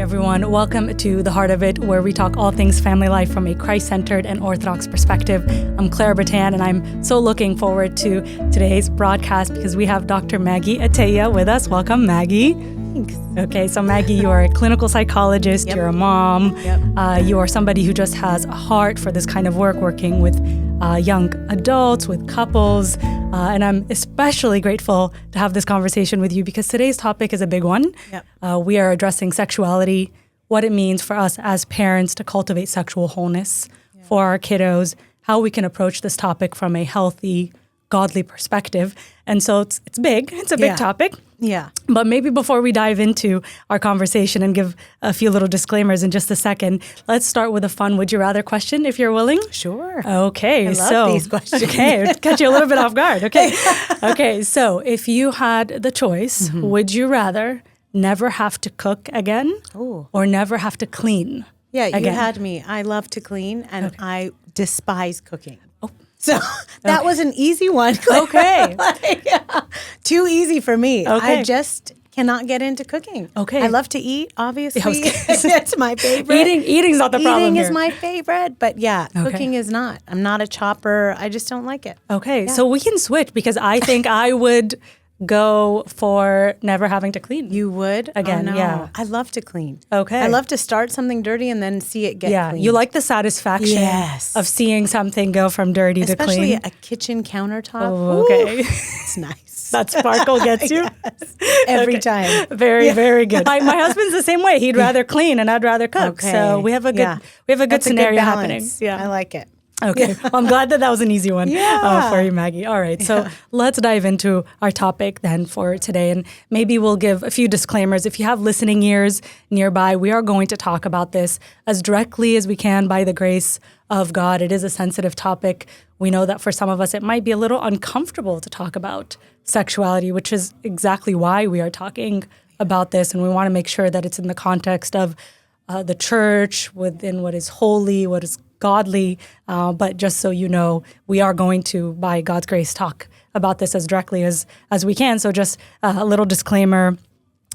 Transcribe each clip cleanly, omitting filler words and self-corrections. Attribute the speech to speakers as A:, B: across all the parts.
A: everyone. Welcome to The Heart of It, where we talk all things family life from a Christ-centered and Orthodox perspective. I'm Clara Bertan, and I'm so looking forward to today's broadcast because we have Dr. Maggie Ateia with us. Welcome, Maggie.
B: Thanks.
A: Okay, so Maggie, you are a clinical psychologist,
B: Yep.
A: You're a mom,
B: Yep.
A: You are somebody who just has a heart for this kind of work, working with young adults, with couples, and I'm especially grateful to have this conversation with you because today's topic is a big one.
B: Yep.
A: We are addressing sexuality, what it means for us as parents to cultivate sexual wholeness for our kiddos, how we can approach this topic from a healthy, godly perspective. And so it's big. It's a big topic.
B: Yeah.
A: But maybe before we dive into our conversation and give a few little disclaimers in just a second, let's start with a fun would you rather question, if you're willing.
B: Sure.
A: Okay.
B: I love these questions.
A: Okay. Catch you a little bit off guard. Okay. Okay. So if you had the choice, would you rather never have to cook again or never have to clean
B: Yeah, you
A: again?
B: had me. I love to clean, and I despise cooking. So that was an easy one.
A: Okay.
B: Too easy for me.
A: Okay.
B: I just cannot get into cooking.
A: Okay.
B: I love to eat, obviously.
A: I was gonna say.
B: That's my favorite.
A: Eating's not the problem
B: Eating is
A: here.
B: my favorite, but cooking is not. I'm not a chopper. I just don't like it.
A: Okay. So we can switch because I think I would go for never having to clean.
B: You would?
A: Again,
B: Oh, no.
A: yeah.
B: I love to clean.
A: Okay.
B: I love to start something dirty and then see it get clean.
A: You like the satisfaction
B: Yes.
A: of seeing something go from dirty to
B: Especially
A: clean.
B: a kitchen countertop.
A: Oh, okay.
B: Ooh, it's nice.
A: That sparkle gets you?
B: Yes. Every time.
A: Very, very good. My husband's the same way. He'd rather clean and I'd rather cook.
B: Okay.
A: So we have a good
B: That's
A: scenario
B: a good
A: happening.
B: balance.
A: Yeah.
B: I like it.
A: Okay. Well, I'm glad that was an easy one for you, Maggie. All right. So let's dive into our topic then for today. And maybe we'll give a few disclaimers. If you have listening ears nearby, we are going to talk about this as directly as we can by the grace of God. It is a sensitive topic. We know that for some of us, it might be a little uncomfortable to talk about sexuality, which is exactly why we are talking about this. And we want to make sure that it's in the context of the church, within what is holy, what is godly, but just so you know, we are going to, by God's grace, talk about this as directly as we can. So just a little disclaimer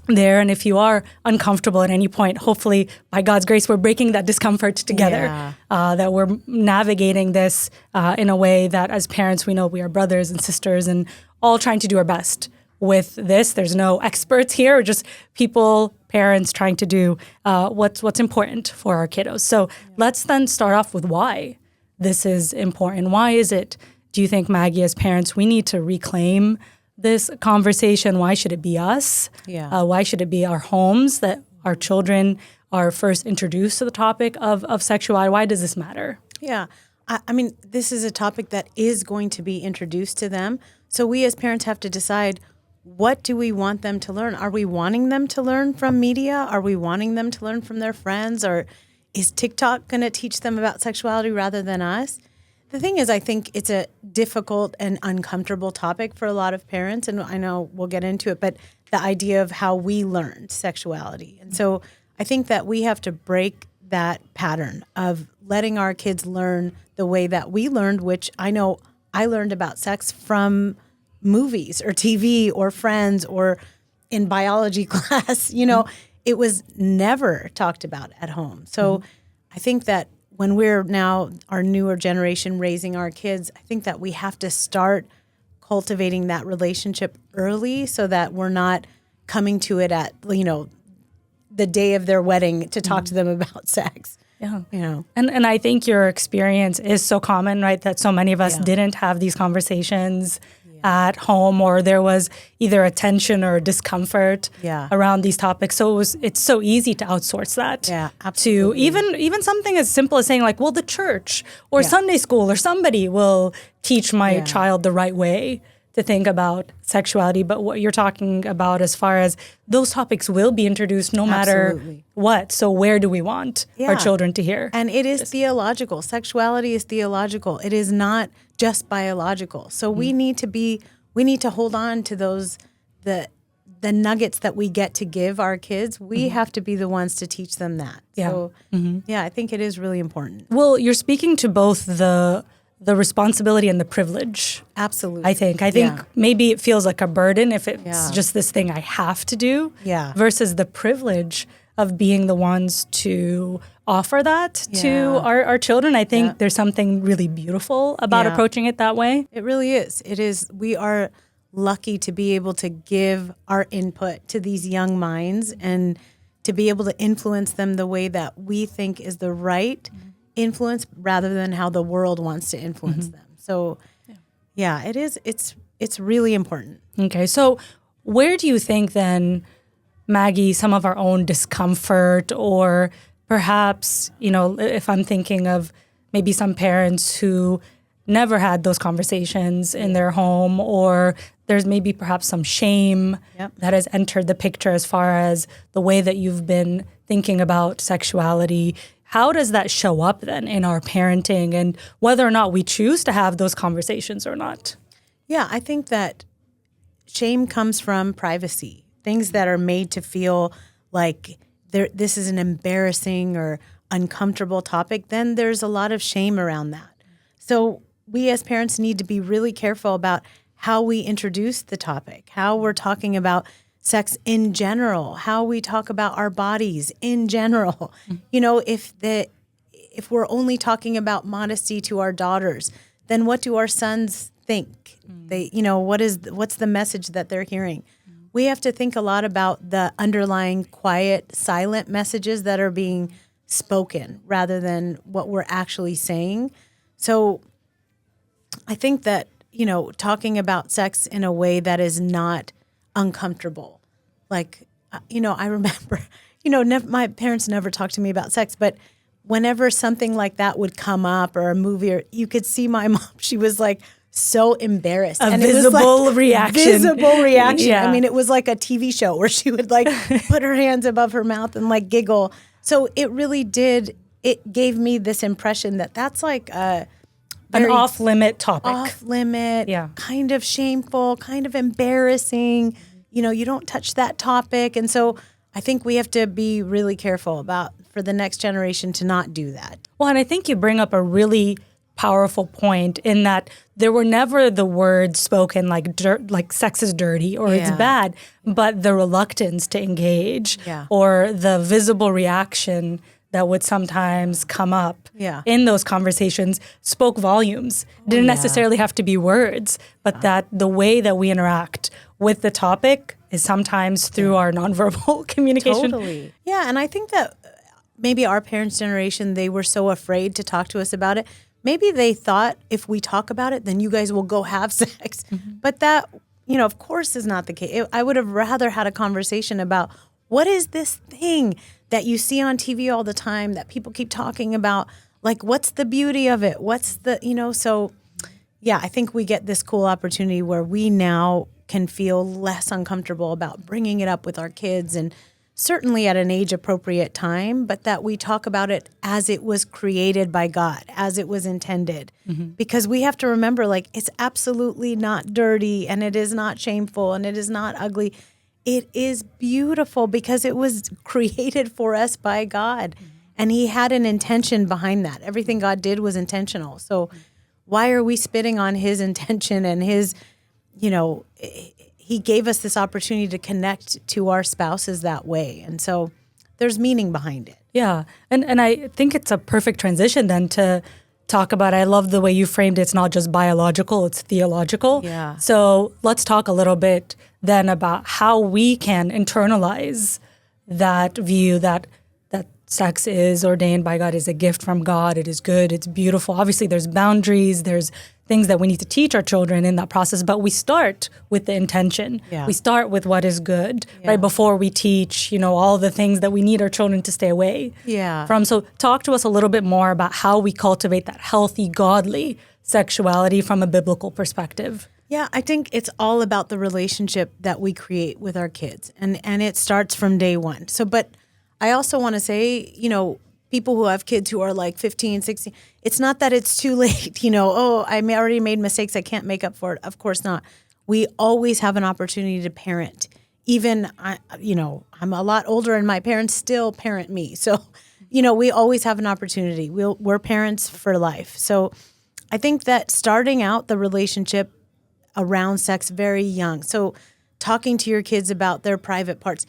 A: there. And if you are uncomfortable at any point, hopefully, by God's grace, we're breaking that discomfort together, that we're navigating this in a way that as parents, we know we are brothers and sisters and all trying to do our best with this. There's no experts here, just people, parents trying to do what's important for our kiddos. So let's then start off with why this is important. Why is it, do you think, Maggie, as parents, we need to reclaim this conversation? Why should it be us? Why should it be our homes that our children are first introduced to the topic of sexuality? Why does this matter?
B: Yeah. I mean, this is a topic that is going to be introduced to them. So we as parents have to decide, what do we want them to learn? Are we wanting them to learn from media? Are we wanting them to learn from their friends? Or is TikTok going to teach them about sexuality rather than us? The thing is, I think it's a difficult and uncomfortable topic for a lot of parents. And I know we'll get into it, but the idea of how we learned sexuality. And so I think that we have to break that pattern of letting our kids learn the way that we learned, which I know I learned about sex from movies or TV or friends or in biology class. It was never talked about at home. So I think that when we're now our newer generation raising our kids, I think that we have to start cultivating that relationship early so that we're not coming to it at, the day of their wedding to talk to them about sex.
A: Yeah. And I think your experience is so common, right? That so many of us didn't have these conversations at home, or there was either a tension or a discomfort around these topics. So it's so easy to outsource that to even something as simple as saying like, well, the church or Sunday school or somebody will teach my child the right way to think about sexuality. But what you're talking about as far as those topics will be introduced no matter what. So where do we want our children to hear?
B: And it is theological. Sexuality is theological. It is not just biological. So we need to hold on to those, the nuggets that we get to give our kids. We have to be the ones to teach them that. So I think it is really important.
A: Well, you're speaking to both the responsibility and the privilege.
B: Absolutely.
A: I think maybe it feels like a burden if it's just this thing I have to do versus the privilege of being the ones to offer that to our children. I think there's something really beautiful about approaching it that way.
B: It really is. It is. We are lucky to be able to give our input to these young minds and to be able to influence them the way that we think is the right influence rather than how the world wants to influence them. So it is. It's really important.
A: Okay. So where do you think then, Maggie, some of our own discomfort, or perhaps, if I'm thinking of maybe some parents who never had those conversations in their home, or there's maybe perhaps some shame that has entered the picture as far as the way that you've been thinking about sexuality. How does that show up then in our parenting, and whether or not we choose to have those conversations or not?
B: Yeah, I think that shame comes from privacy, things that are made to feel like this is an embarrassing or uncomfortable topic. Then there's a lot of shame around that. So we as parents need to be really careful about how we introduce the topic, how we're talking about sex in general, how we talk about our bodies in general. If we're only talking about modesty to our daughters, then what do our sons think? What's the message that they're hearing? We have to think a lot about the underlying quiet, silent messages that are being spoken rather than what we're actually saying. So I think that, talking about sex in a way that is not uncomfortable. Like, I remember, my parents never talked to me about sex, but whenever something like that would come up or a movie, or you could see my mom, she was like so embarrassed.
A: And visible reaction.
B: Visible reaction.
A: Yeah.
B: I mean, it was like a TV show where she would like put her hands above her mouth and like giggle. So it really it gave me this impression that that's like an
A: off-limit topic.
B: Off-limit, kind of shameful, kind of embarrassing. You don't touch that topic. And so I think we have to be really careful for the next generation to not do that.
A: Well, and I think you bring up a really powerful point in that there were never the words spoken like sex is dirty or it's bad, but the reluctance to engage or the visible reaction that would sometimes come up in those conversations spoke volumes. Didn't necessarily have to be words, but that the way that we interact with the topic is sometimes through our nonverbal communication.
B: Totally. Yeah, and I think that maybe our parents' generation, they were so afraid to talk to us about it. Maybe they thought if we talk about it, then you guys will go have sex. But that, of course is not the case. I would have rather had a conversation about what is this thing that you see on TV all the time that people keep talking about? Like, what's the beauty of it? What's the, so I think we get this cool opportunity where we now can feel less uncomfortable about bringing it up with our kids, and certainly at an age-appropriate time, but that we talk about it as it was created by God, as it was intended. Because we have to remember, it's absolutely not dirty, and it is not shameful, and it is not ugly. It is beautiful because it was created for us by God, and He had an intention behind that. Everything God did was intentional. So why are we spitting on His intention and His, He gave us this opportunity to connect to our spouses that way. And so there's meaning behind it.
A: Yeah. And I think it's a perfect transition then to talk about, I love the way you framed it. It's not just biological, it's theological.
B: Yeah.
A: So let's talk a little bit then about how we can internalize that view that sex is ordained by God, is a gift from God. It is good. It's beautiful. Obviously, there's boundaries. There's things that we need to teach our children in that process. But we start with the intention.
B: Yeah.
A: We start with what is good, right? Before we teach, all the things that we need our children to stay away from. So talk to us a little bit more about how we cultivate that healthy, godly sexuality from a biblical perspective.
B: Yeah, I think it's all about the relationship that we create with our kids. And it starts from day one. So, but I also want to say, people who have kids who are like 15, 16, it's not that it's too late, I already made mistakes, I can't make up for it. Of course not. We always have an opportunity to parent. Even, I'm a lot older and my parents still parent me. So, we always have an opportunity. We're parents for life. So I think that starting out the relationship around sex very young. So talking to your kids about their private parts.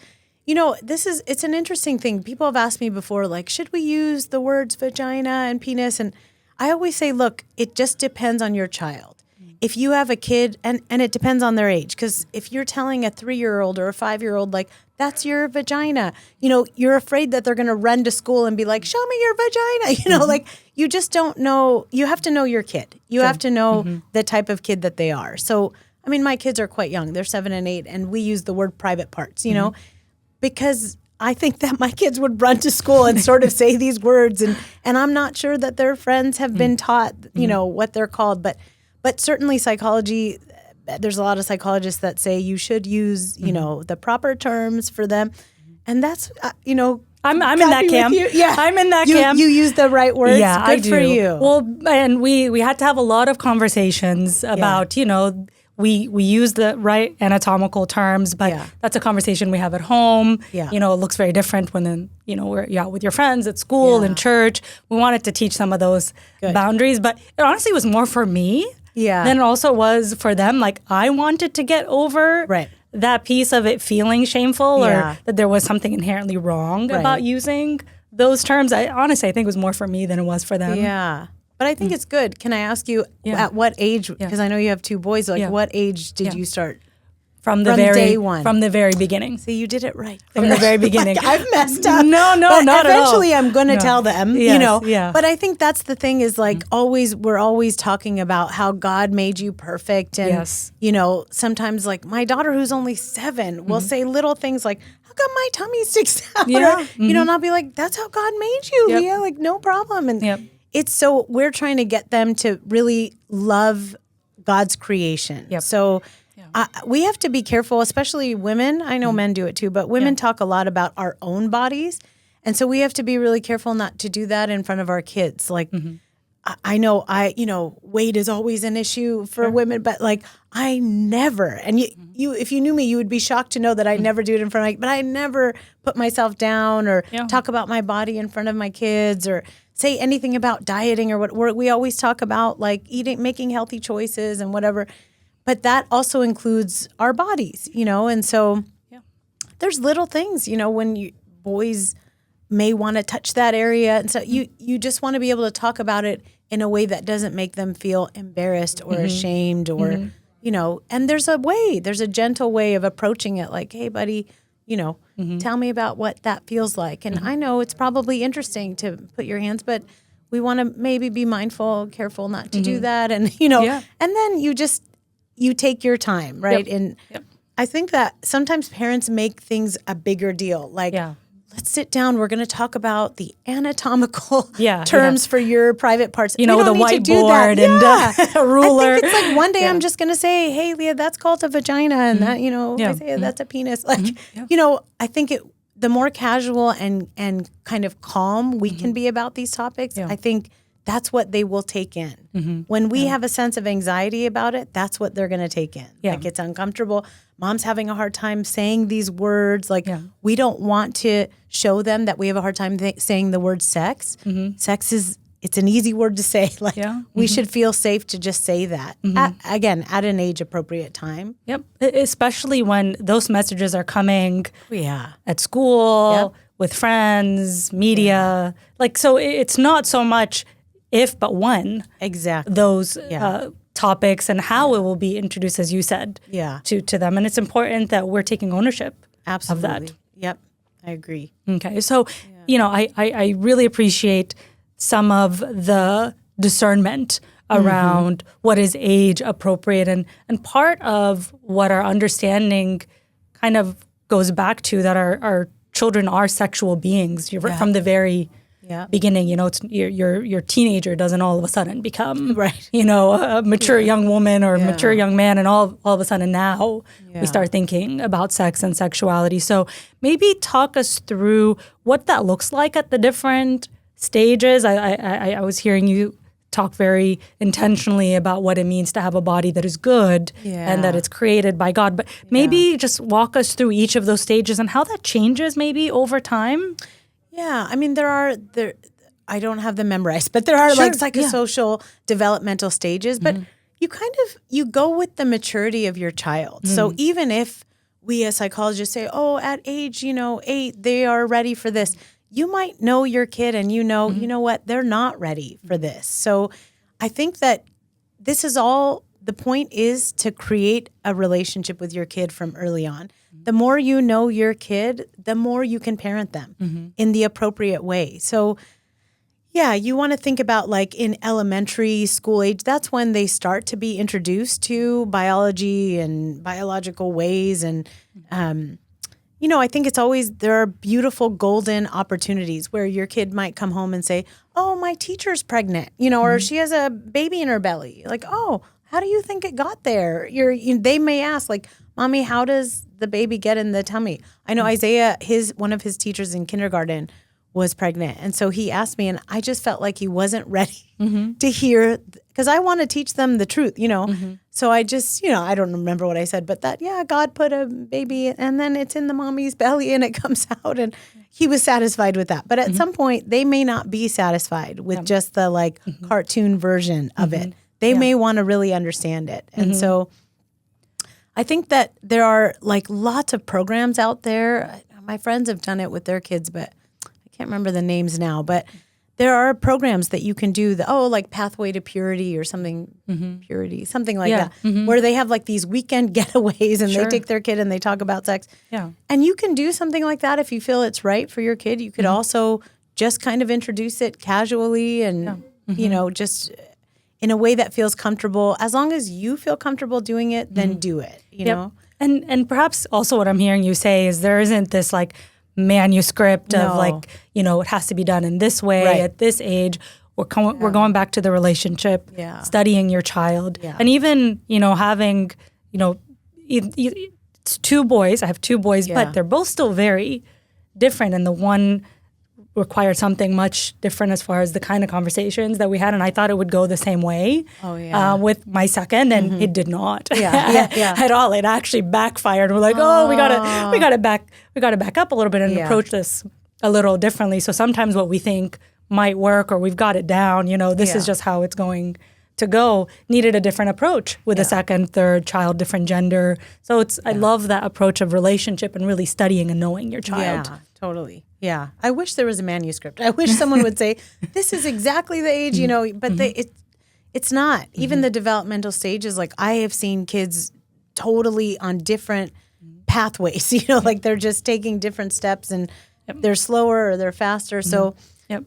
B: it's an interesting thing. People have asked me before, like, should we use the words vagina and penis? And I always say, look, it just depends on your child. If you have a kid, and it depends on their age, because if you're telling a 3-year-old or a 5-year-old, like, that's your vagina, you're afraid that they're going to run to school and be like, show me your vagina, like, you just don't know. You have to know your kid. You have to know the type of kid that they are. So, I mean, my kids are quite young. They're 7 and 8, and we use the word private parts, because I think that my kids would run to school and sort of say these words, and I'm not sure that their friends have been taught, what they're called, but certainly psychology, there's a lot of psychologists that say you should use, the proper terms for them. And that's,
A: I'm in that camp.
B: Yeah.
A: I'm in that camp.
B: You use the right words.
A: Yeah,
B: Good
A: I do.
B: for you.
A: Well, and we had to have a lot of conversations about, we use the right anatomical terms, but that's a conversation we have at home.
B: Yeah.
A: It looks very different when you're out with your friends at school and church. We wanted to teach some of those boundaries, but it honestly was more for me than it also was for them. Like, I wanted to get over that piece of it feeling shameful or that there was something inherently wrong about using those terms. I think it was more for me than it was for them.
B: Yeah. But I think it's good. Can I ask you at what age, because I know you have 2 boys, like what age did you start?
A: From day one. From the very beginning.
B: See, you did it right.
A: From the very beginning.
B: Like, I've messed up.
A: No,
B: but
A: not at all.
B: Eventually I'm going to tell them,
A: Yeah.
B: But I think that's the thing is like we're always talking about how God made you perfect. And, sometimes like my daughter who's only 7 will say little things like, how come my tummy sticks out?
A: Yeah.
B: Or, and I'll be like, that's how God made you, Leah. Like, no problem. And it's so we're trying to get them to really love God's creation.
A: Yep.
B: So we have to be careful, especially women. I know men do it too, but women talk a lot about our own bodies. And so we have to be really careful not to do that in front of our kids. Like, I know weight is always an issue for women, but like I never, and you, if you knew me, you would be shocked to know that I never do it in front of but I never put myself down or talk about my body in front of my kids or say anything about dieting or what. We always talk about like eating, making healthy choices and whatever. But that also includes our bodies, and so there's little things, when boys may want to touch that area. And so you just want to be able to talk about it in a way that doesn't make them feel embarrassed or ashamed or, and there's a gentle way of approaching it. Like, hey, buddy, tell me about what that feels like. And I know it's probably interesting to put your hands, but we want to maybe be mindful, careful not to do that. And, and then you take your time, right? And I think that sometimes parents make things a bigger deal. Like, let's sit down. We're going to talk about the anatomical terms for your private parts.
A: The whiteboard and a ruler.
B: I think it's like one day I'm just going to say, hey, Leah, that's called a vagina. And that, I say that's a penis. Like, I think the more casual and kind of calm we can be about these topics, I think that's what they will take in. When we have a sense of anxiety about it, that's what they're going to take in. Like, it's uncomfortable. Mom's having a hard time saying these words. Like, we don't want to show them that we have a hard time saying the word sex. Sex it's an easy word to say. Like, we should feel safe to just say that. At an age-appropriate time.
A: Yep. Especially when those messages are coming at school, with friends, media. Like, so it's not so much if, but when those topics and how it will be introduced, as you said, to them. And it's important that we're taking ownership of that.
B: Yep, I agree.
A: Okay, so, I really appreciate some of the discernment around what is age appropriate. And part of what our understanding kind of goes back to that our children are sexual beings from the very beginning. It's your teenager doesn't all of a sudden become a mature young woman or mature young man, and all of a sudden now we start thinking about sex and sexuality. So maybe talk us through what that looks like at the different stages. I was hearing you talk very intentionally about what it means to have a body that is good and that it's created by God. But maybe just walk us through each of those stages and how that changes maybe over time.
B: Yeah, I mean, I don't have them memorized, but there are like psychosocial developmental stages, but you go with the maturity of your child. So even if we as psychologists say, oh, at age, 8, they are ready for this. You might know your kid and you know what, they're not ready for this. So I think that this is all, the point is to create a relationship with your kid from early on. The more you know your kid, the more you can parent them in the appropriate way. So yeah, you want to think about like in elementary school age, that's when they start to be introduced to biology and biological ways. And, I think it's always, there are beautiful golden opportunities where your kid might come home and say, oh, my teacher's pregnant, or she has a baby in her belly. Like, oh, how do you think it got there? They may ask like, Mommy, how does the baby get in the tummy? I know Isaiah, one of his teachers in kindergarten was pregnant. And so he asked me, and I just felt like he wasn't ready to hear, because I want to teach them the truth, So I just, I don't remember what I said, but that, God put a baby and then it's in the mommy's belly and it comes out. And he was satisfied with that. But at some point, they may not be satisfied with just the like cartoon version of it. They may want to really understand it. And so I think that there are like lots of programs out there. My friends have done it with their kids, but can't remember the names now, but there are programs that you can do like Pathway to Purity or something, purity, something like that, where they have like these weekend getaways and they take their kid and they talk about sex. Yeah. And you can do something like that if you feel it's right for your kid. You could also just kind of introduce it casually and, just in a way that feels comfortable. As long as you feel comfortable doing it, then do it, you know?
A: And perhaps also what I'm hearing you say is there isn't this like manuscript of like, it has to be done in this way at this age. We're going back to the relationship, studying your child. Yeah. And even, having, it's 2 boys. I have 2 boys, but they're both still very different. And the one required something much different as far as the kind of conversations that we had. And I thought it would go the same way with my second, and it did not at all. It actually backfired. We're like, we gotta back up a little bit and approach this a little differently. So sometimes what we think might work or we've got it down, this is just how it's going to go, needed a different approach with a second, third child, different gender. So I love that approach of relationship and really studying and knowing your child.
B: Yeah, totally. Yeah. I wish there was a manuscript. I wish someone would say, this is exactly the age, but it's not. Even the developmental stages, like I have seen kids totally on different pathways, like they're just taking different steps and they're slower or they're faster. So I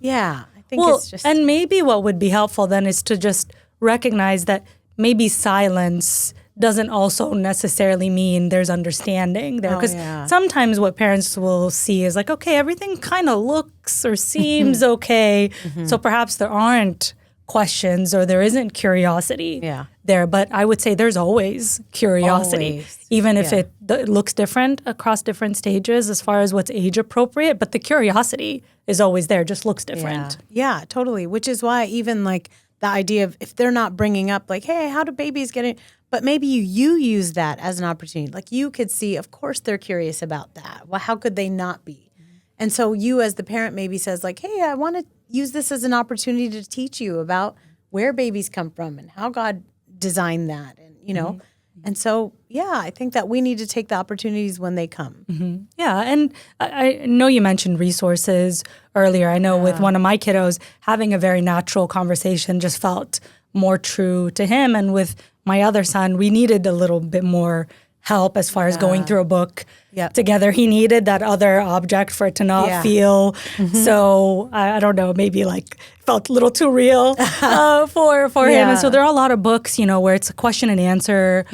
B: think it's just.
A: And maybe what would be helpful then is to just recognize that maybe silence doesn't also necessarily mean there's understanding there. Because sometimes what parents will see is like, okay, everything kind of looks or seems okay. So perhaps there aren't questions or there isn't curiosity there. But I would say there's always curiosity, even if it looks different across different stages as far as what's age appropriate. But the curiosity is always there, just looks different.
B: Yeah, totally. Which is why even like the idea of if they're not bringing up like, hey, how do babies get in? But maybe you use that as an opportunity. Like you could see, of course they're curious about that. Well, how could they not be? And so you as the parent maybe says like, hey, I want to use this as an opportunity to teach you about where babies come from and how God designed that. And, and so, I think that we need to take the opportunities when they come.
A: Yeah. And I know you mentioned resources earlier. I know with one of my kiddos, having a very natural conversation just felt more true to him. And with my other son, we needed a little bit more help as far as going through a book together. He needed that other object for it to not feel. So I don't know, maybe like felt a little too real for him. And so there are a lot of books, where it's a question and answer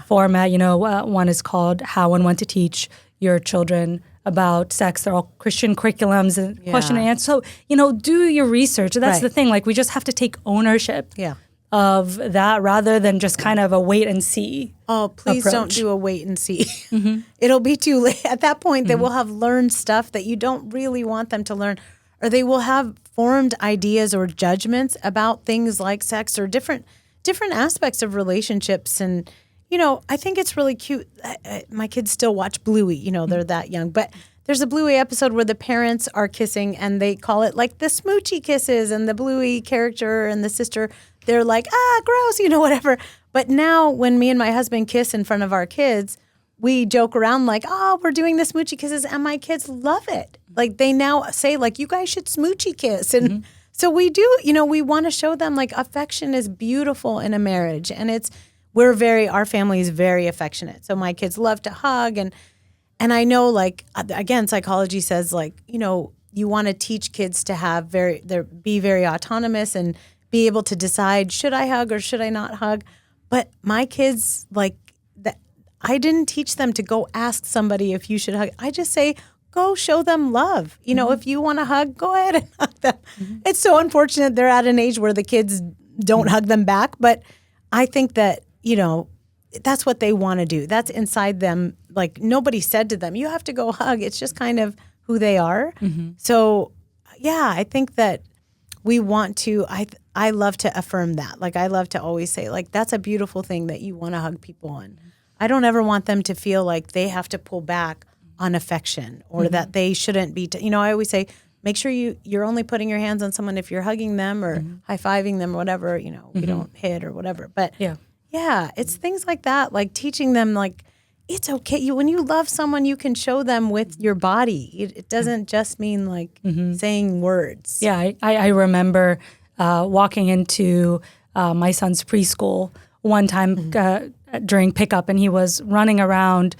A: format. One is called How and When to Teach Your Children About Sex. They're all Christian curriculums and question and answer. So, do your research. That's the thing. Like we just have to take ownership of that rather than just kind of a wait and see.
B: Oh, please don't do a wait and see. It'll be too late. At that point, they will have learned stuff that you don't really want them to learn, or they will have formed ideas or judgments about things like sex or different aspects of relationships. And, I think it's really cute. My kids still watch Bluey, they're that young, but there's a Bluey episode where the parents are kissing and they call it like the smoochy kisses, and the Bluey character and the sister, they're like, gross, whatever. But now when me and my husband kiss in front of our kids, we joke around like, oh, we're doing the smoochy kisses, and my kids love it. Like they now say like, you guys should smoochy kiss. And so we do, we want to show them like affection is beautiful in a marriage. And our family is very affectionate. So my kids love to hug. And I know like, again, psychology says like, you want to teach kids to be very autonomous and be able to decide, should I hug or should I not hug? But my kids, like, I didn't teach them to go ask somebody if you should hug. I just say, go show them love. If you want to hug, go ahead and hug them. It's so unfortunate they're at an age where the kids don't hug them back. But I think that, that's what they want to do. That's inside them. Like nobody said to them, you have to go hug. It's just kind of who they are. So, yeah, I think that we want to, I love to affirm that. Like I love to always say, like, that's a beautiful thing that you want to hug people on. I don't ever want them to feel like they have to pull back on affection or that they shouldn't be. I always say, make sure you're only putting your hands on someone if you're hugging them or high-fiving them or whatever, we don't hit or whatever. But yeah, it's things like that, like teaching them like, it's okay. When you love someone, you can show them with your body. It doesn't just mean like saying words.
A: Yeah, I remember walking into my son's preschool one time during pickup, and he was running around.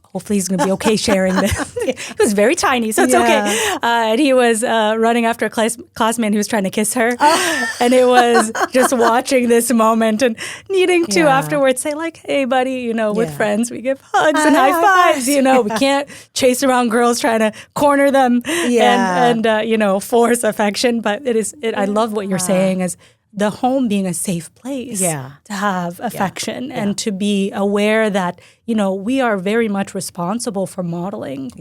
A: Hopefully he's gonna be okay sharing this. He was very tiny, so it's okay. And he was running after a classmate who was trying to kiss her. And it was just watching this moment and needing to afterwards say like, hey buddy, with friends we give hugs and high fives. We can't chase around girls trying to corner them and force affection. But I love what you're saying is the home being a safe place to have affection and to be aware that, we are very much responsible for modeling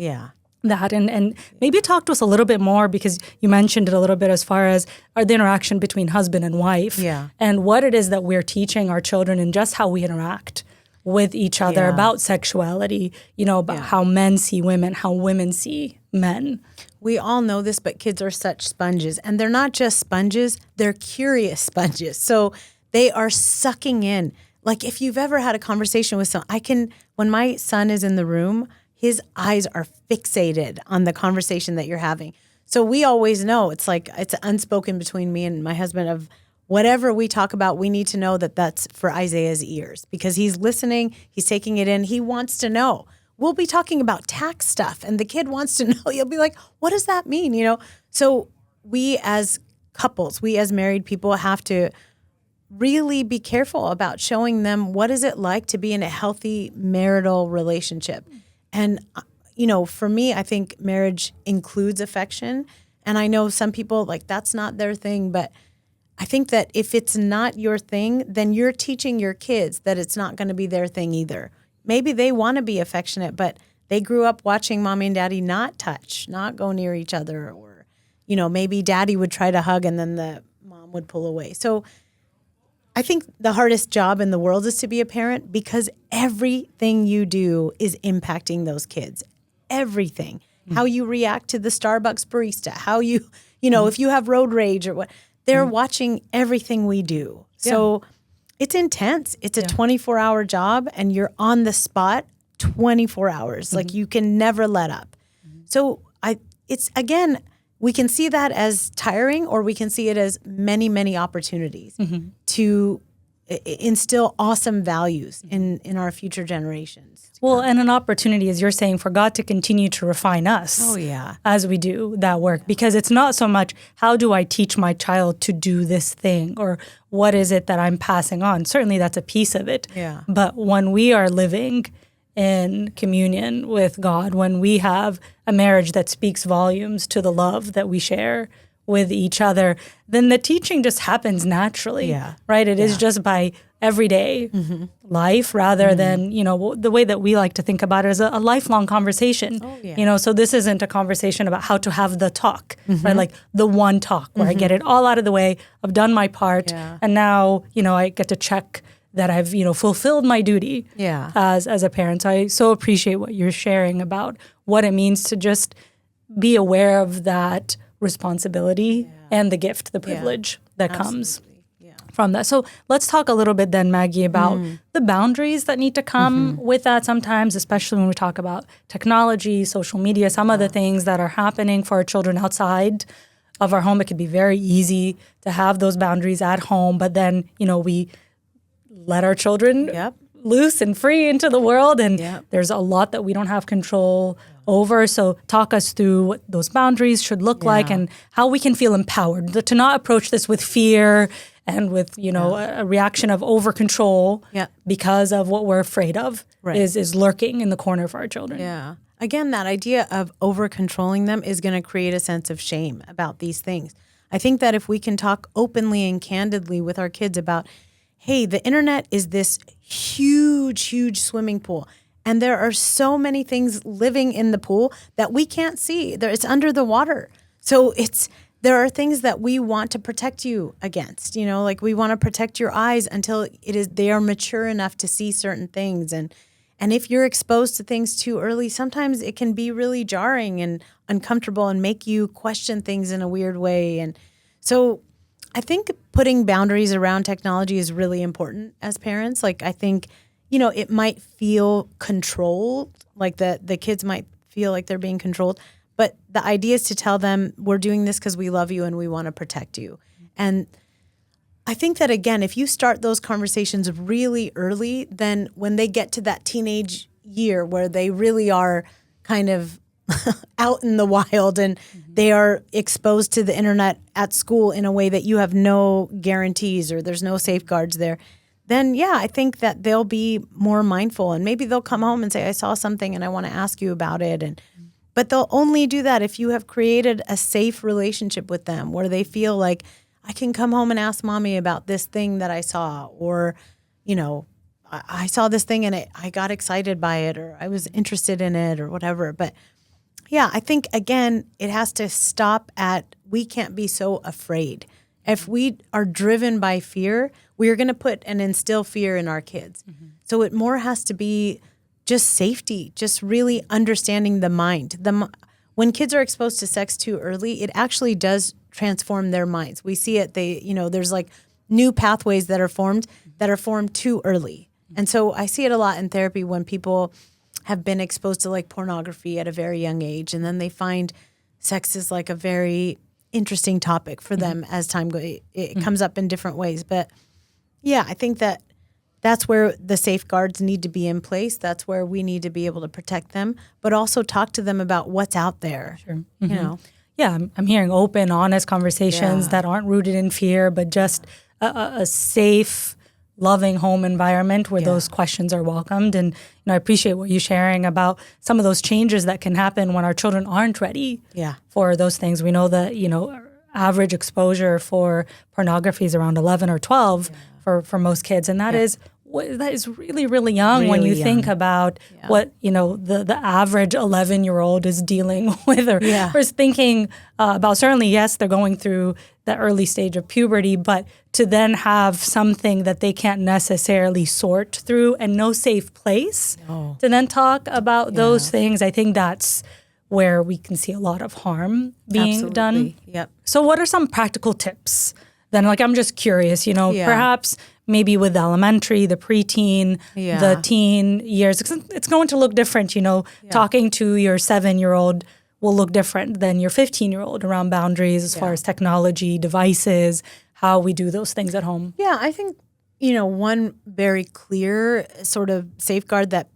A: that. And maybe talk to us a little bit more, because you mentioned it a little bit as far as the interaction between husband and wife and what it is that we're teaching our children and just how we interact with each other about sexuality, about how men see women, how women see men.
B: We all know this, but kids are such sponges. And they're not just sponges, they're curious sponges. So they are sucking in. Like if you've ever had a conversation with someone, when my son is in the room, his eyes are fixated on the conversation that you're having. So we always know, it's unspoken between me and my husband of whatever we talk about, we need to know that that's for Isaiah's ears, because he's listening, he's taking it in, he wants to know. We'll be talking about tax stuff and the kid wants to know. You'll be like, what does that mean? So we as couples, we as married people have to really be careful about showing them what is it like to be in a healthy marital relationship. And, for me, I think marriage includes affection. And I know some people like that's not their thing, but I think that if it's not your thing, then you're teaching your kids that it's not going to be their thing either. Maybe they want to be affectionate, but they grew up watching mommy and daddy not touch, not go near each other, or, maybe daddy would try to hug and then the mom would pull away. So I think the hardest job in the world is to be a parent, because everything you do is impacting those kids. Everything. How you react to the Starbucks barista, how you, if you have road rage or what, they're watching everything we do. So it's intense. It's a 24-hour job, and you're on the spot 24 hours. Like you can never let up. So we can see that as tiring, or we can see it as many, many opportunities to instill awesome values in our future generations.
A: Well, and an opportunity, as you're saying, for God to continue to refine us as we do that work. Because it's not so much, how do I teach my child to do this thing, or what is it that I'm passing on? Certainly that's a piece of it. But when we are living in communion with God, when we have a marriage that speaks volumes to the love that we share with each other, then the teaching just happens naturally, right? It is just by everyday life, rather than, the way that we like to think about it is a lifelong conversation. So this isn't a conversation about how to have the talk, right? Like the one talk where I get it all out of the way, I've done my part, and now, I get to check that I've, fulfilled my duty as a parent. So I so appreciate what you're sharing about what it means to just be aware of that responsibility and the gift, the privilege that comes from that. So let's talk a little bit then, Maggie, about the boundaries that need to come with that sometimes, especially when we talk about technology, social media, some of the things that are happening for our children outside of our home. It could be very easy to have those boundaries at home, but then, we let our children loose and free into the world, and there's a lot that we don't have control over. So talk us through what those boundaries should look like and how we can feel empowered to not approach this with fear and with, a reaction of over control because of what we're afraid of is lurking in the corner for our children.
B: Yeah. Again, that idea of over controlling them is going to create a sense of shame about these things. I think that if we can talk openly and candidly with our kids about, hey, the internet is this huge, huge swimming pool. And there are so many things living in the pool that we can't see. It's under the water. So there are things that we want to protect you against. Like we want to protect your eyes until they are mature enough to see certain things. And if you're exposed to things too early, sometimes it can be really jarring and uncomfortable and make you question things in a weird way. And so I think putting boundaries around technology is really important as parents. Like I think, it might feel controlled, like the kids might feel like they're being controlled. But the idea is to tell them we're doing this because we love you and we want to protect you. And I think that, again, if you start those conversations really early, then when they get to that teenage year where they really are kind of out in the wild and they are exposed to the internet at school in a way that you have no guarantees or there's no safeguards there, then, I think that they'll be more mindful. And maybe they'll come home and say, I saw something and I want to ask you about it. But they'll only do that if you have created a safe relationship with them where they feel like, I can come home and ask mommy about this thing that I saw, or, I saw this thing and I got excited by it, or I was interested in it, or whatever. But I think, again, it has to stop at, we can't be so afraid. If we are driven by fear, we are going to put and instill fear in our kids. So it more has to be just safety, just really understanding the mind. When kids are exposed to sex too early, it actually does transform their minds. We see it. There's like new pathways that are formed too early. And so I see it a lot in therapy when people have been exposed to like pornography at a very young age, and then they find sex is like a very interesting topic for them as time goes. It comes up in different ways. But I think that's where the safeguards need to be in place. That's where we need to be able to protect them, but also talk to them about what's out there.
A: Sure. Yeah, I'm hearing open, honest conversations that aren't rooted in fear, but just a safe, loving home environment where those questions are welcomed. And I appreciate what you're sharing about some of those changes that can happen when our children aren't ready for those things. We know that, average exposure for pornography is around 11 or 12 for most kids. And that is really, really young when you think about what, the average 11-year-old is dealing with or is thinking about. Certainly, yes, they're going through the early stage of puberty, but to then have something that they can't necessarily sort through and no safe place to then talk about those things, I think that's where we can see a lot of harm being done.
B: Yep.
A: So what are some practical tips? Then, I'm just curious, perhaps maybe with the elementary, the preteen, the teen years, it's going to look different, talking to your 7-year-old will look different than your 15-year-old around boundaries as far as technology, devices, how we do those things at home.
B: Yeah, I think, one very clear sort of safeguard that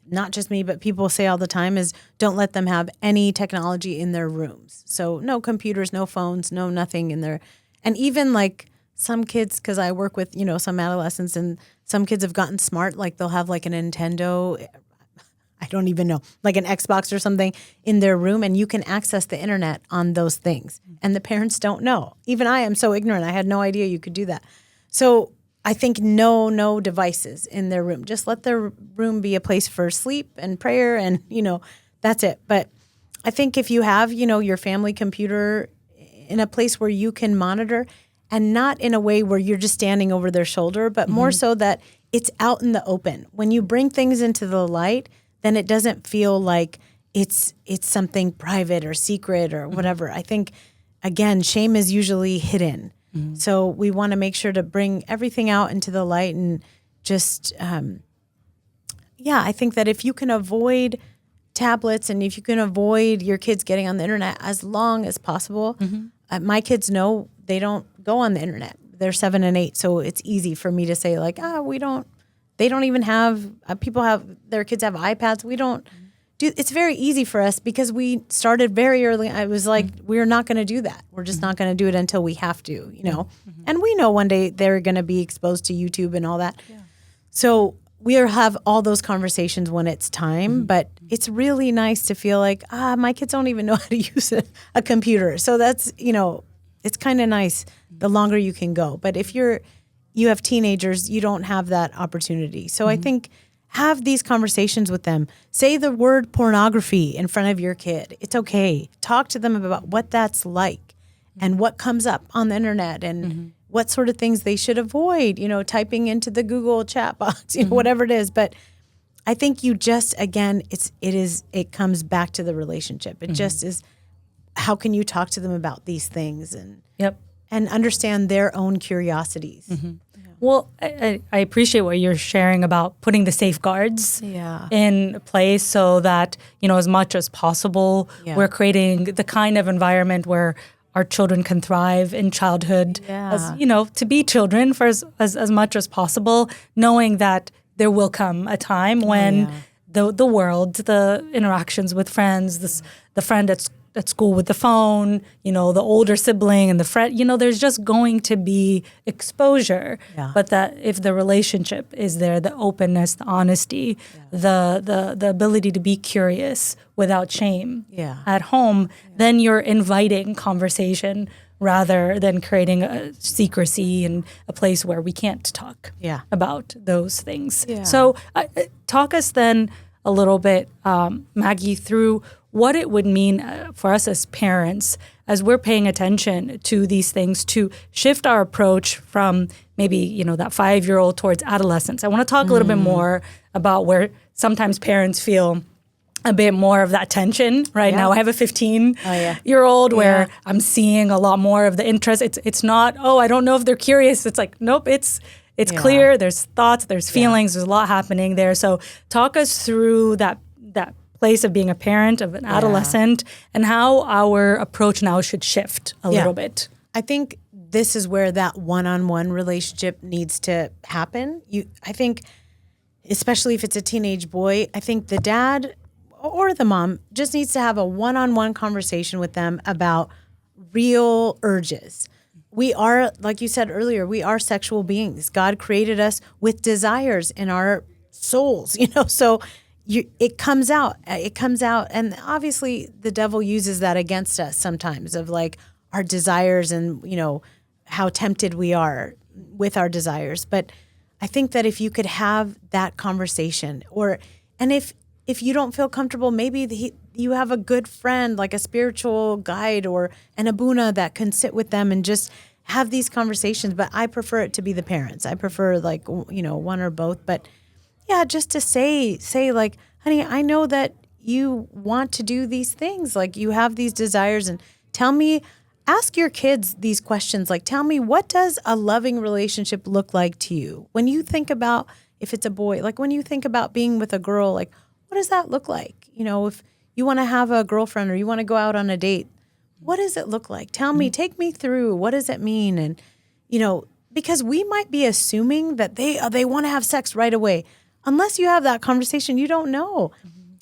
B: not just me, but people say all the time is don't let them have any technology in their rooms. So no computers, no phones, no nothing in there. And even like some kids, because I work with, some adolescents, and some kids have gotten smart, like they'll have like a Nintendo, I don't even know, like an Xbox or something in their room, and you can access the internet on those things. And the parents don't know. Even I am so ignorant. I had no idea you could do that. So I think no devices in their room. Just let their room be a place for sleep and prayer and, that's it. But I think if you have, your family computer in a place where you can monitor, and not in a way where you're just standing over their shoulder, but more so that it's out in the open. When you bring things into the light, then it doesn't feel like it's something private or secret or whatever. I think, again, shame is usually hidden. So we want to make sure to bring everything out into the light and just, I think that if you can avoid tablets and if you can avoid your kids getting on the internet as long as possible, my kids know they don't go on the internet. They're 7 and 8, so it's easy for me to say like, they don't even have, their kids have iPads. We don't do, it's very easy for us because we started very early. I was like, we're not going to do that. We're just not going to do it until we have to, you know, and we know one day they're going to be exposed to YouTube and all that. Yeah. So we'll have all those conversations when it's time, but it's really nice to feel like, my kids don't even know how to use a computer. So that's, you know, it's kind of nice the longer you can go. But if you have teenagers, you don't have that opportunity. So I think have these conversations with them. Say the word pornography in front of your kid. It's okay. Talk to them about what that's like and what comes up on the internet and what sort of things they should avoid, you know, typing into the Google chat box, you know, whatever it is. But I think you just, again, it comes back to the relationship. It just is, how can you talk to them about these things and understand their own curiosities?
A: Well, I appreciate what you're sharing about putting the safeguards in place so that, you know, as much as possible, we're creating the kind of environment where our children can thrive in childhood, as, you know, to be children for as much as possible, knowing that there will come a time when the world, the interactions with friends, the friend at school with the phone, you know, the older sibling and the friend, you know, there's just going to be exposure. But that if the relationship is there, the openness, the honesty, the ability to be curious without shame at home, then you're inviting conversation rather than creating a secrecy and a place where we can't talk about those things. So talk us then a little bit, Maggie, through what it would mean for us as parents, as we're paying attention to these things, to shift our approach from maybe, you know, that 5-year-old towards adolescence. I want to talk a little bit more about where sometimes parents feel a bit more of that tension right now. I have a 15-year-old where I'm seeing a lot more of the interest. It's not, I don't know if they're curious. It's like, nope, it's clear. There's thoughts, there's feelings, there's a lot happening there. So talk us through that place of being a parent of an adolescent and how our approach now should shift a little bit.
B: I think this is where that one-on-one relationship needs to happen. I think, especially if it's a teenage boy, I think the dad or the mom just needs to have a one-on-one conversation with them about real urges. We are, like you said earlier, we are sexual beings. God created us with desires in our souls, you know, so it comes out, and obviously the devil uses that against us sometimes, of like our desires and, you know, how tempted we are with our desires. But I think that if you could have that conversation, and if you don't feel comfortable, maybe you have a good friend, like a spiritual guide or an abuna that can sit with them and just have these conversations. But I prefer it to be the parents. I prefer, like, you know, one or both. But yeah, just to say like, honey, I know that you want to do these things. Like, you have these desires, and ask your kids these questions. Like, tell me, what does a loving relationship look like to you? When you think about, if it's a boy, like when you think about being with a girl, like, what does that look like? You know, if you want to have a girlfriend or you want to go out on a date, what does it look like? Tell me, take me through. What does it mean? And, you know, because we might be assuming that they want to have sex right away. Unless you have that conversation, you don't know.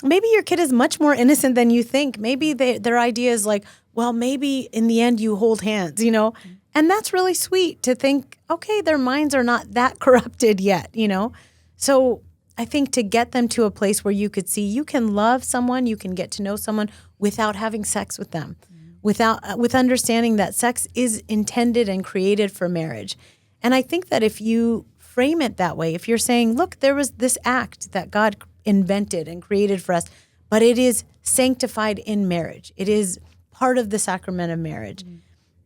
B: Maybe your kid is much more innocent than you think. Maybe their idea is like, well, maybe in the end you hold hands, you know? And that's really sweet to think, okay, their minds are not that corrupted yet, you know? So I think to get them to a place where you could see you can love someone, you can get to know someone without having sex with them, with understanding that sex is intended and created for marriage. And I think that if you frame it that way, if you're saying, look, there was this act that God invented and created for us, but it is sanctified in marriage. It is part of the sacrament of marriage.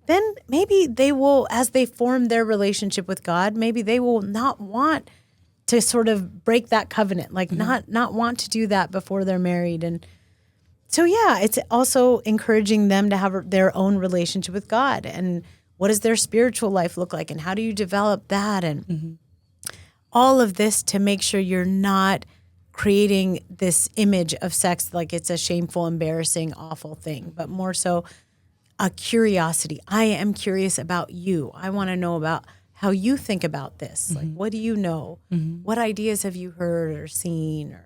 B: Then maybe they will, as they form their relationship with God, maybe they will not want to sort of break that covenant, like not want to do that before they're married. And so, yeah, it's also encouraging them to have their own relationship with God. And what does their spiritual life look like? And how do you develop that? And all of this to make sure you're not creating this image of sex like it's a shameful, embarrassing, awful thing, but more so a curiosity. I am curious about you. I want to know about how you think about this. Like, what do you know? What ideas have you heard or seen?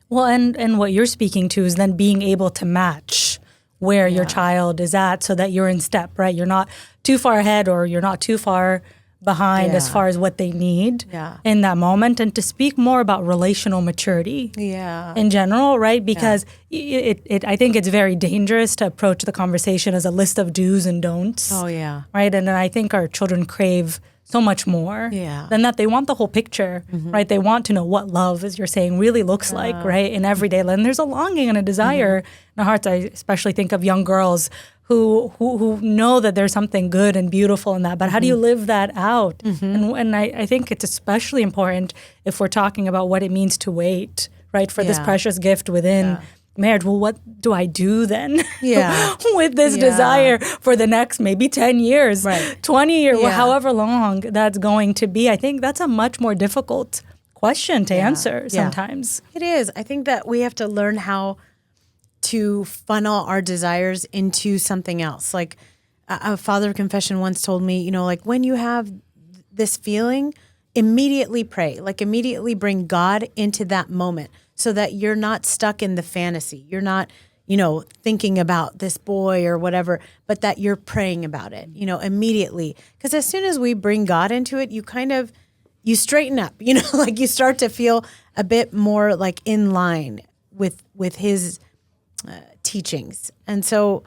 A: Well, and what you're speaking to is then being able to match where your child is at so that you're in step, right? You're not too far ahead or you're not too far behind as far as what they need in that moment, and to speak more about relational maturity in general, right? Because I think it's very dangerous to approach the conversation as a list of do's and don'ts.
B: Oh, yeah.
A: Right? And I think our children crave so much more than that. They want the whole picture, right? They want to know what love, as you're saying, really looks like, right? In everyday life. And there's a longing and a desire in our hearts. I especially think of young girls who know that there's something good and beautiful in that, but how do you live that out? And I think it's especially important if we're talking about what it means to wait, right, for this precious gift within marriage. Well, what do I do then with this desire for the next maybe 10 years, 20 years, however long that's going to be? I think that's a much more difficult question to answer sometimes.
B: It is. I think that we have to learn how to funnel our desires into something else. Like a father of confession once told me, you know, like when you have this feeling, immediately pray, like immediately bring God into that moment so that you're not stuck in the fantasy. You're not, you know, thinking about this boy or whatever, but that you're praying about it, you know, immediately. Because as soon as we bring God into it, you straighten up, you know, like you start to feel a bit more like in line with his teachings. And so,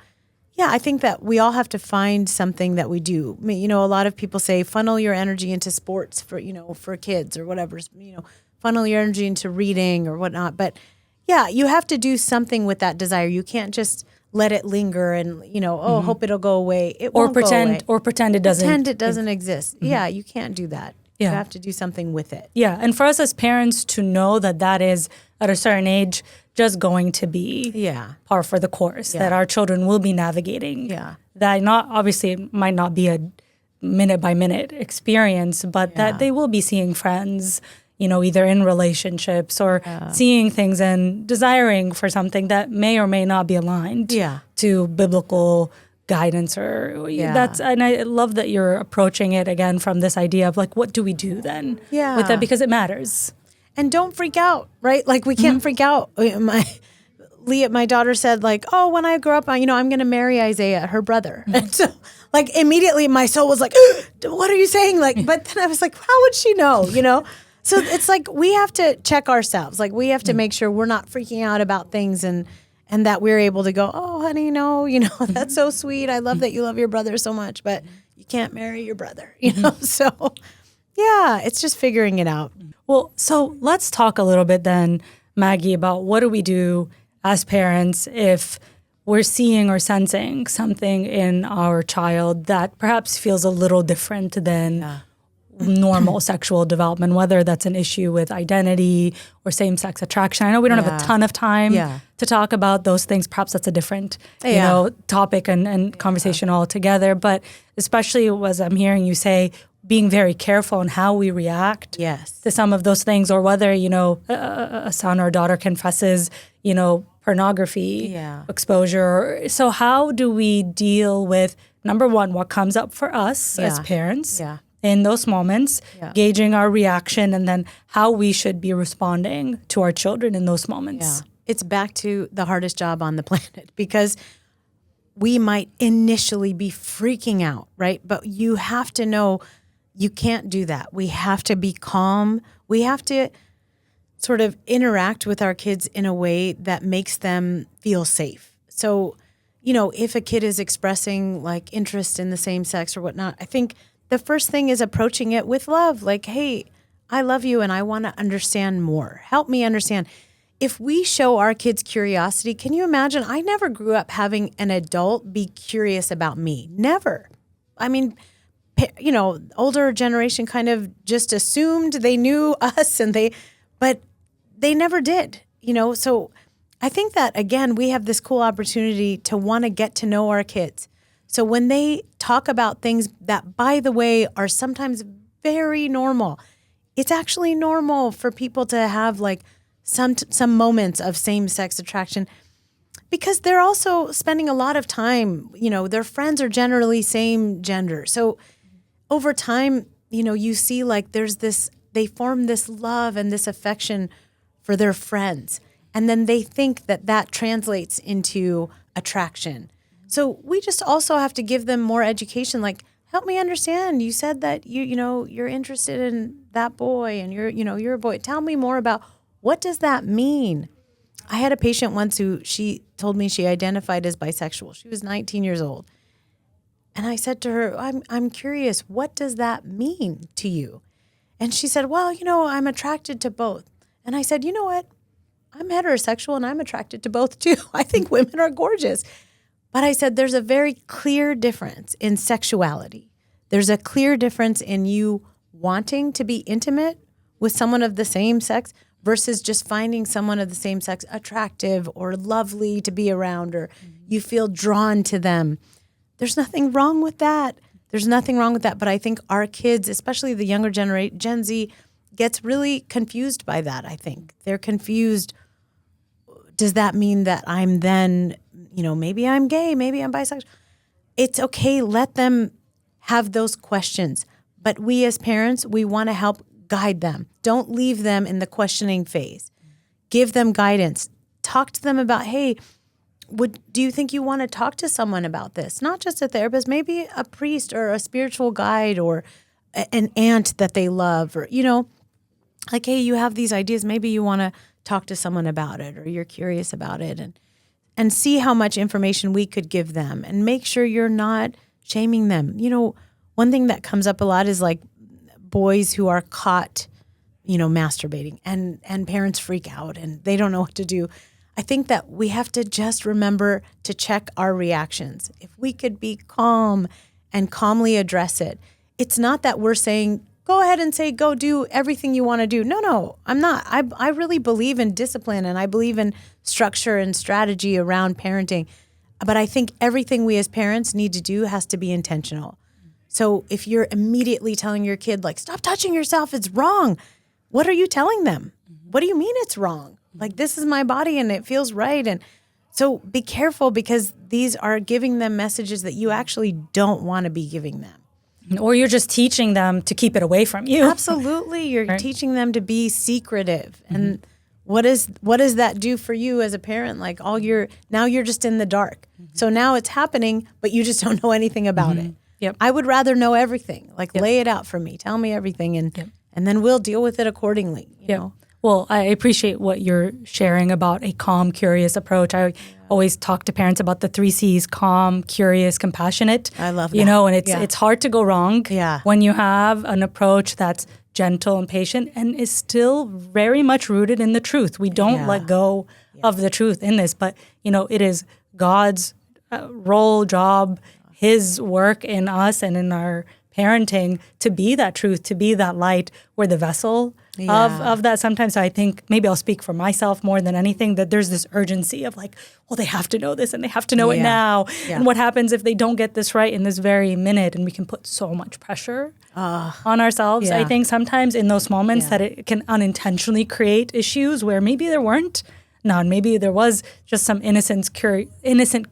B: I think that we all have to find something that we do. I mean, you know, a lot of people say funnel your energy into sports for kids or whatever, you know, funnel your energy into reading or whatnot. But you have to do something with that desire. You can't just let it linger and, you know, hope it'll go away. It won't go away.
A: Or pretend it doesn't.
B: Pretend it doesn't exist. Yeah, you can't do that. You have to do something with it.
A: Yeah, and for us as parents to know that is at a certain age just going to be par for the course, that our children will be navigating. That obviously it might not be a minute by minute experience, but that they will be seeing friends, you know, either in relationships or seeing things and desiring for something that may or may not be aligned to biblical guidance and I love that you're approaching it again from this idea of like, what do we do then with that? Because it matters.
B: And don't freak out, right? Like we can't freak out. My daughter said like, oh, when I grow up, you know, I'm going to marry Isaiah, her brother. And so like immediately my soul was like, what are you saying? Like, but then I was like, how would she know, you know? So it's like, we have to check ourselves. Like we have to make sure we're not freaking out about things and that we're able to go, oh, honey, no, you know, that's so sweet. I love that you love your brother so much, but you can't marry your brother, you know? So it's just figuring it out.
A: Well, so let's talk a little bit then, Maggie, about what do we do as parents if we're seeing or sensing something in our child that perhaps feels a little different than normal sexual development, whether that's an issue with identity or same-sex attraction. I know we don't have a ton of time to talk about those things. Perhaps that's a different, you know, topic and conversation altogether. But especially as I'm hearing you say, being very careful on how we react to some of those things, or whether, you know, a son or a daughter confesses, you know, pornography exposure. So how do we deal with, number one, what comes up for us as parents in those moments, gauging our reaction, and then how we should be responding to our children in those moments?
B: It's back to the hardest job on the planet, because we might initially be freaking out, right? But you have to know you can't do that. We have to be calm. We have to sort of interact with our kids in a way that makes them feel safe. So, you know, if a kid is expressing like interest in the same sex or whatnot, I think the first thing is approaching it with love. Like, hey, I love you and I want to understand more. Help me understand. If we show our kids curiosity, can you imagine? I never grew up having an adult be curious about me. Never. I mean, you know, older generation kind of just assumed they knew us but they never did, you know? So I think that, again, we have this cool opportunity to want to get to know our kids. So when they talk about things that, by the way, are sometimes very normal, it's actually normal for people to have like some moments of same-sex attraction, because they're also spending a lot of time, their friends are generally same gender. So over time, you see like they form this love and this affection for their friends. And then they think that translates into attraction. So we just also have to give them more education. Like, help me understand. You said that you're interested in that boy and you're a boy. Tell me more about, what does that mean? I had a patient once who she told me she identified as bisexual. She was 19 years old. And I said to her, I'm curious, what does that mean to you? And she said, well, I'm attracted to both. And I said, you know what? I'm heterosexual and I'm attracted to both too. I think women are gorgeous. But I said, there's a very clear difference in sexuality. There's a clear difference in you wanting to be intimate with someone of the same sex versus just finding someone of the same sex attractive or lovely to be around, or you feel drawn to them. There's nothing wrong with that. There's nothing wrong with that. But I think our kids, especially the younger generation, Gen Z, gets really confused by that, I think. They're confused. Does that mean that I'm then, maybe I'm gay, maybe I'm bisexual? It's okay. Let them have those questions. But we as parents, we want to help guide them. Don't leave them in the questioning phase. Give them guidance. Talk to them about, hey, do you think you want to talk to someone about this? Not just a therapist, maybe a priest or a spiritual guide or an aunt that they love, or, like, hey, you have these ideas. Maybe you want to talk to someone about it, or you're curious about it, and see how much information we could give them, and make sure you're not shaming them. One thing that comes up a lot is like boys who are caught, masturbating, and parents freak out and they don't know what to do. I think that we have to just remember to check our reactions. If we could be calm and calmly address it. It's not that we're saying, go ahead and go do everything you want to do. No, I'm not. I really believe in discipline, and I believe in structure and strategy around parenting. But I think everything we as parents need to do has to be intentional. So if you're immediately telling your kid, like, stop touching yourself, it's wrong. What are you telling them? What do you mean it's wrong? Like, this is my body and it feels right. And so be careful, because these are giving them messages that you actually don't want to be giving them.
A: Or you're just teaching them to keep it away from you.
B: Absolutely. You're teaching them to be secretive. And what does that do for you as a parent? Like, now you're just in the dark. So now it's happening, but you just don't know anything about it.
A: Yep.
B: I would rather know everything. Like, lay it out for me. Tell me everything, and then we'll deal with it accordingly. You know?
A: Well, I appreciate what you're sharing about a calm, curious approach. I always talk to parents about the 3 C's: calm, curious, compassionate.
B: I love that.
A: And it's hard to go wrong when you have an approach that's gentle and patient and is still very much rooted in the truth. We don't let go of the truth in this, but, it is God's job, His work in us and in our parenting to be that truth, to be that light. We're the vessel of that sometimes. So I think maybe I'll speak for myself more than anything, that there's this urgency of like, well, they have to know this and they have to know it now. And what happens if they don't get this right in this very minute? And we can put so much pressure on ourselves. I think sometimes in those moments that it can unintentionally create issues where maybe there weren't none. Maybe there was just some innocent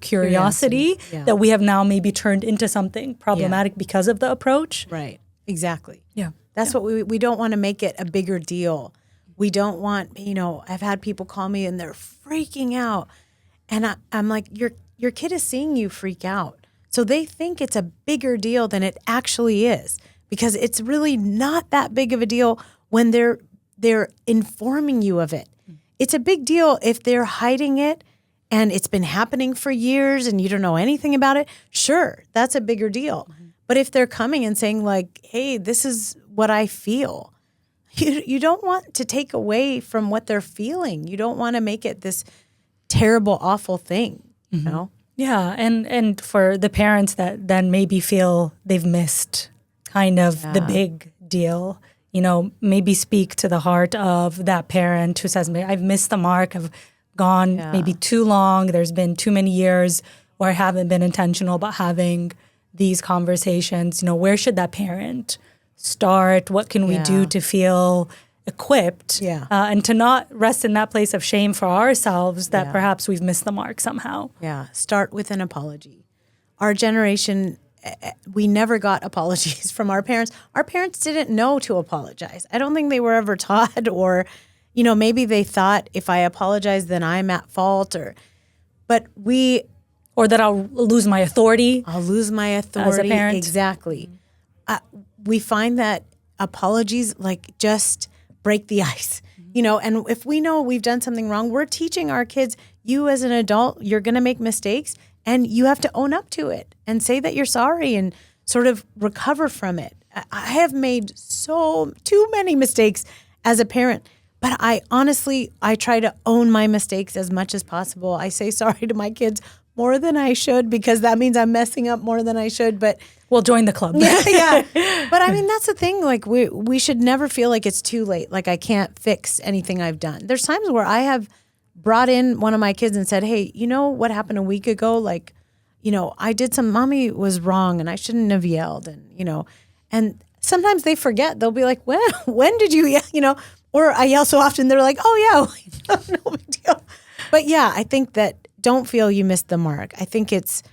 A: curiosity that we have now maybe turned into something problematic because of the approach.
B: Right. Exactly.
A: Yeah.
B: That's what we don't want to make it a bigger deal. We don't want, I've had people call me and they're freaking out. And I'm like, your kid is seeing you freak out. So they think it's a bigger deal than it actually is, because it's really not that big of a deal when they're informing you of it. It's a big deal if they're hiding it and it's been happening for years and you don't know anything about it. Sure, that's a bigger deal. But if they're coming and saying like, hey, this is what I feel, you don't want to take away from what they're feeling. You don't want to make it this terrible, awful thing, you know?
A: Yeah, and for the parents that then maybe feel they've missed kind of the big deal, maybe speak to the heart of that parent who says, I've missed the mark, I've gone maybe too long, there's been too many years or haven't been intentional about having these conversations, where should that parent start? What can we do to feel equipped? And to not rest in that place of shame for ourselves that perhaps we've missed the mark somehow.
B: Yeah. Start with an apology. Our generation, we never got apologies from our parents. Our parents didn't know to apologize. I don't think they were ever taught, or, maybe they thought if I apologize, then I'm at fault, or
A: that I'll lose my authority.
B: I'll lose my authority.
A: As a parent.
B: Exactly. We find that apologies just break the ice, and if we know we've done something wrong, we're teaching our kids, you as an adult, you're going to make mistakes and you have to own up to it and say that you're sorry and sort of recover from it. I have made too many mistakes as a parent, but I try to own my mistakes as much as possible. I say sorry to my kids more than I should, because that means I'm messing up more than I should, but
A: we'll join the club.
B: Yeah. But I mean, that's the thing. We should never feel like it's too late. Like I can't fix anything I've done. There's times where I have brought in one of my kids and said, hey, what happened a week ago? I did mommy was wrong and I shouldn't have yelled. And sometimes they forget. They'll be like, when did you yell? Or I yell so often, they're like, oh yeah, no big deal. But yeah, I think that don't feel you missed the mark. I think it's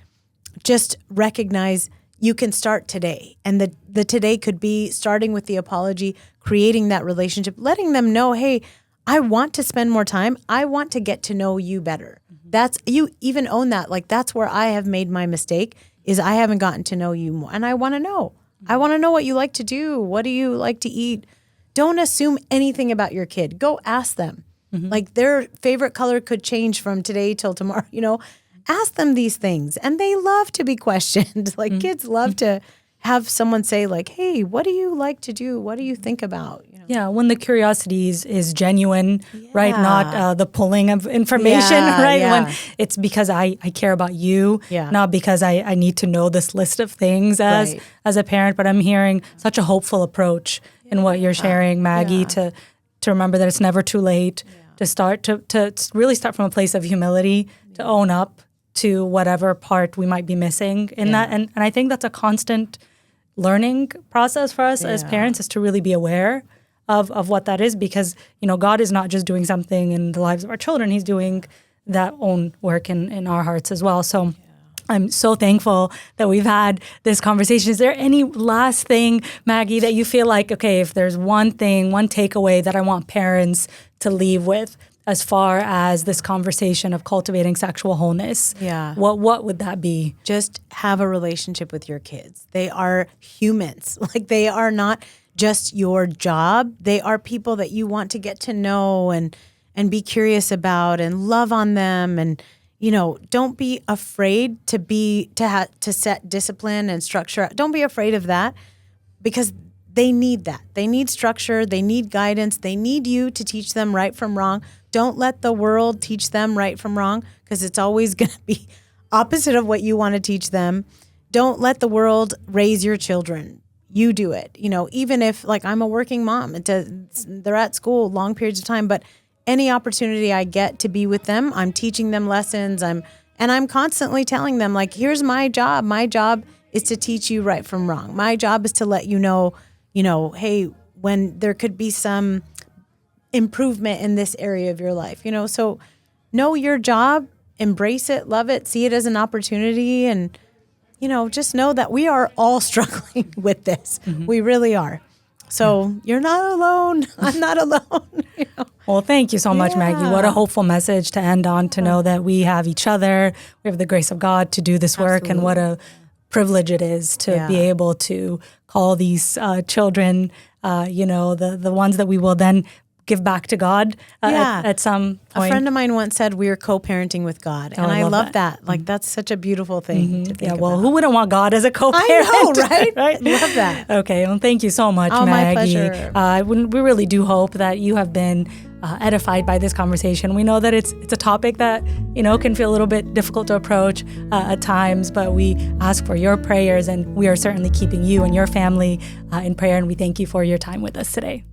B: just recognize you can start today. And the today could be starting with the apology, creating that relationship, letting them know, hey, I want to spend more time. I want to get to know you better. That's, you even own that. That's where I have made my mistake, is I haven't gotten to know you more. And I want to know. I want to know what you like to do. What do you like to eat? Don't assume anything about your kid. Go ask them. Their favorite color could change from today till tomorrow, ask them these things. And they love to be questioned. Kids love to have someone say hey, what do you like to do? What do you think about?
A: Yeah, when the curiosity is genuine, right? Not the pulling of information, right? When it's because I care about you, not because I need to know this list of things as a parent. But I'm hearing such a hopeful approach in what you're sharing, Maggie, to remember that it's never too late, to start to really start from a place of humility, to own up to whatever part we might be missing in that. And I think that's a constant learning process for us as parents, is to really be aware of what that is, because, God is not just doing something in the lives of our children. He's doing that own work in our hearts as well. So I'm so thankful that we've had this conversation. Is there any last thing, Maggie, that you feel like, okay, if there's one thing, one takeaway that I want parents to leave with as far as this conversation of cultivating sexual wholeness? What would that be?
B: Just have a relationship with your kids. They are humans. They are not just your job. They are people that you want to get to know and be curious about and love on them. And don't be afraid to set discipline and structure. Don't be afraid of that, because they need that. They need structure. They need guidance. They need you to teach them right from wrong. Don't let the world teach them right from wrong, because it's always going to be opposite of what you want to teach them. Don't let the world raise your children. You do it. Even if I'm a working mom, they're at school long periods of time, but any opportunity I get to be with them, I'm teaching them lessons. I'm constantly telling them, here's my job. My job is to teach you right from wrong. My job is to let you know, hey, when there could be some improvement in this area of your life, so know your job, embrace it, love it, see it as an opportunity. And, just know that we are all struggling with this. We really are. So you're not alone. I'm not alone.
A: Well, thank you so much, Maggie. What a hopeful message to end on, to know that we have each other. We have the grace of God to do this work. And what a privilege it is to be able to call these children, the ones that we will then give back to God at some point.
B: A friend of mine once said we're co-parenting with God. And I love that. That's such a beautiful thing to think about.
A: Who wouldn't want God as a co-parent?
B: I know, right? Right? Love that.
A: Okay, well, thank you so much,
B: Maggie.
A: My
B: pleasure.
A: We really do hope that you have been edified by this conversation. We know that it's a topic that, can feel a little bit difficult to approach at times, but we ask for your prayers, and we are certainly keeping you and your family in prayer, and we thank you for your time with us today.